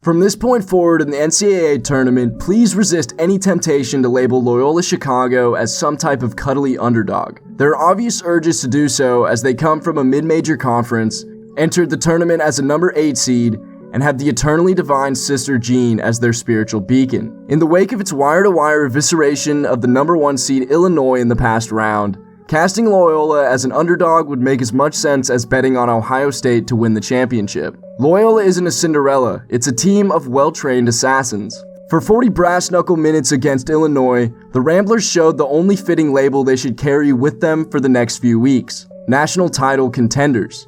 From this point forward in the NCAA tournament, please resist any temptation to label Loyola Chicago as some type of cuddly underdog. There are obvious urges to do so as they come from a mid-major conference, entered the tournament as a number 8 seed, and have the eternally divine Sister Jean as their spiritual beacon. In the wake of its wire-to-wire evisceration of the number 1 seed Illinois in the past round, casting Loyola as an underdog would make as much sense as betting on Ohio State to win the championship. Loyola isn't a Cinderella, it's a team of well-trained assassins. For 40 brass-knuckle minutes against Illinois, the Ramblers showed the only fitting label they should carry with them for the next few weeks: national title contenders.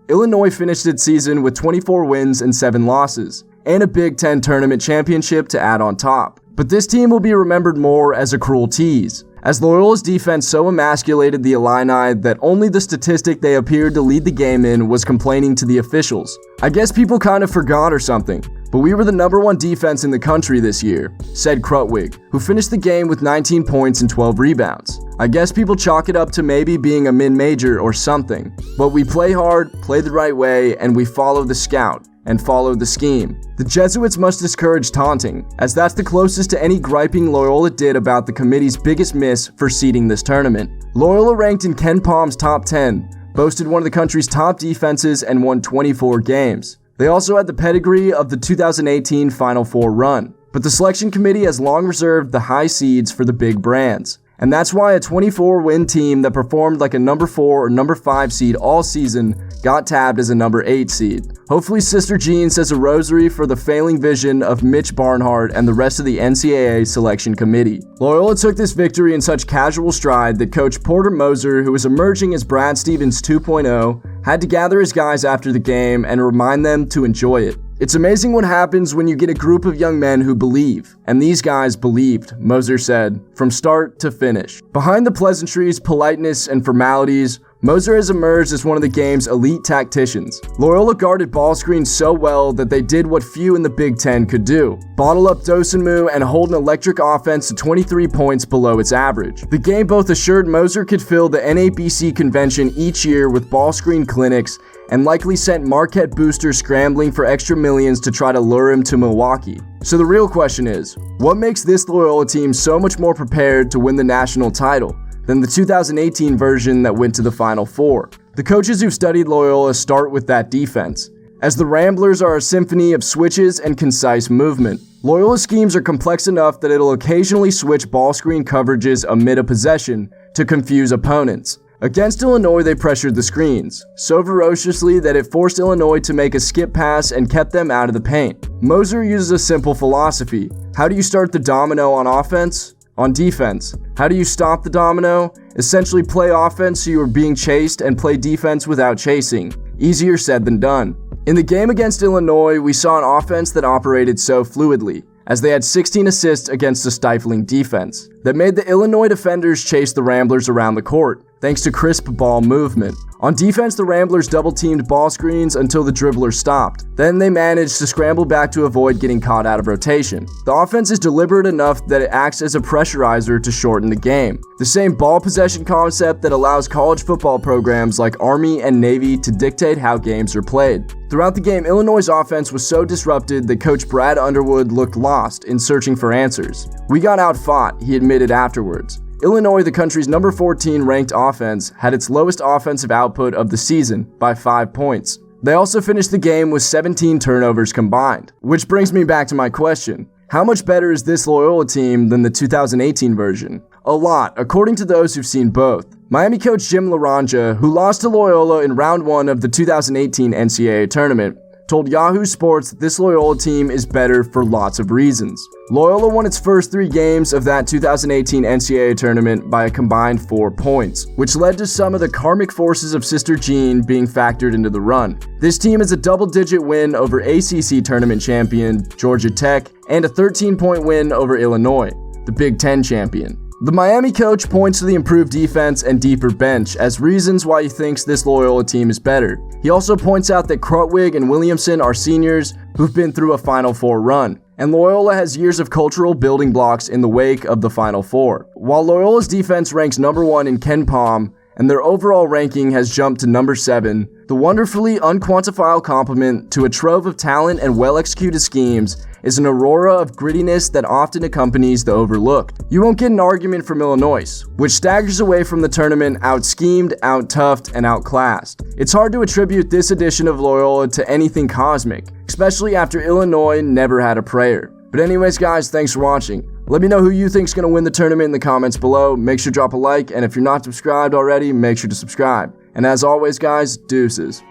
Illinois finished its season with 24 wins and 7 losses, and a Big Ten tournament championship to add on top. But this team will be remembered more as a cruel tease, as Loyola's defense so emasculated the Illini that only the statistic they appeared to lead the game in was complaining to the officials. I guess people kind of forgot or something, but we were the number 1 defense in the country this year, said Krutwig, who finished the game with 19 points and 12 rebounds. I guess people chalk it up to maybe being a mid-major or something, but we play hard, play the right way, and we follow the scout and follow the scheme. The Jesuits must discourage taunting, as that's the closest to any griping Loyola did about the committee's biggest miss for seeding this tournament. Loyola ranked in Ken Palm's top 10, boasted one of the country's top defenses, and won 24 games. They also had the pedigree of the 2018 Final Four run, but the selection committee has long reserved the high seeds for the big brands. And that's why a 24-win team that performed like a number 4 or number 5 seed all season got tabbed as a number 8 seed. Hopefully Sister Jean says a rosary for the failing vision of Mitch Barnhart and the rest of the NCAA selection committee. Loyola took this victory in such casual stride that Coach Porter Moser, who was emerging as Brad Stevens 2.0, had to gather his guys after the game and remind them to enjoy it. It's amazing what happens when you get a group of young men who believe, and these guys believed, Moser said, from start to finish. Behind the pleasantries, politeness, and formalities, Moser has emerged as one of the game's elite tacticians. Loyola guarded ball screens so well that they did what few in the Big Ten could do: bottle up Dosunmu and hold an electric offense to 23 points below its average. The game both assured Moser could fill the NABC convention each year with ball screen clinics, and likely sent Marquette boosters scrambling for extra millions to try to lure him to Milwaukee. So the real question is, what makes this Loyola team so much more prepared to win the national title than the 2018 version that went to the Final Four? The coaches who've studied Loyola start with that defense, as the Ramblers are a symphony of switches and concise movement. Loyola's schemes are complex enough that it'll occasionally switch ball screen coverages amid a possession to confuse opponents. Against Illinois, they pressured the screens, so ferociously that it forced Illinois to make a skip pass and kept them out of the paint. Moser uses a simple philosophy. How do you start the domino on offense? On defense. How do you stop the domino? Essentially play offense so you are being chased and play defense without chasing. Easier said than done. In the game against Illinois, we saw an offense that operated so fluidly, as they had 16 assists against a stifling defense that made the Illinois defenders chase the Ramblers around the court, thanks to crisp ball movement. On defense, the Ramblers double-teamed ball screens until the dribbler stopped. Then they managed to scramble back to avoid getting caught out of rotation. The offense is deliberate enough that it acts as a pressurizer to shorten the game. The same ball possession concept that allows college football programs like Army and Navy to dictate how games are played. Throughout the game, Illinois' offense was so disrupted that Coach Brad Underwood looked lost in searching for answers. "We got outfought," he admitted afterwards. Illinois, the country's number 14 ranked offense, had its lowest offensive output of the season by 5 points. They also finished the game with 17 turnovers combined. Which brings me back to my question. How much better is this Loyola team than the 2018 version? A lot, according to those who've seen both. Miami coach Jim Laranja, who lost to Loyola in round 1 of the 2018 NCAA tournament, told Yahoo Sports that this Loyola team is better for lots of reasons. Loyola won its first 3 games of that 2018 NCAA tournament by a combined 4 points, which led to some of the karmic forces of Sister Jean being factored into the run. This team is a double-digit win over ACC tournament champion Georgia Tech and a 13-point win over Illinois, the Big Ten champion. The Miami coach points to the improved defense and deeper bench as reasons why he thinks this Loyola team is better. He also points out that Krutwig and Williamson are seniors who've been through a Final Four run, and Loyola has years of cultural building blocks in the wake of the Final Four. While Loyola's defense ranks number 1 in KenPom, and their overall ranking has jumped to number 7, the wonderfully unquantifiable complement to a trove of talent and well-executed schemes is an aurora of grittiness that often accompanies the overlooked. You won't get an argument from Illinois, which staggers away from the tournament out-schemed, out-toughed, and outclassed. It's hard to attribute this edition of Loyola to anything cosmic, especially after Illinois never had a prayer. But anyways guys, thanks for watching. Let me know who you think's going to win the tournament in the comments below. Make sure to drop a like, and if you're not subscribed already, make sure to subscribe. And as always guys, deuces.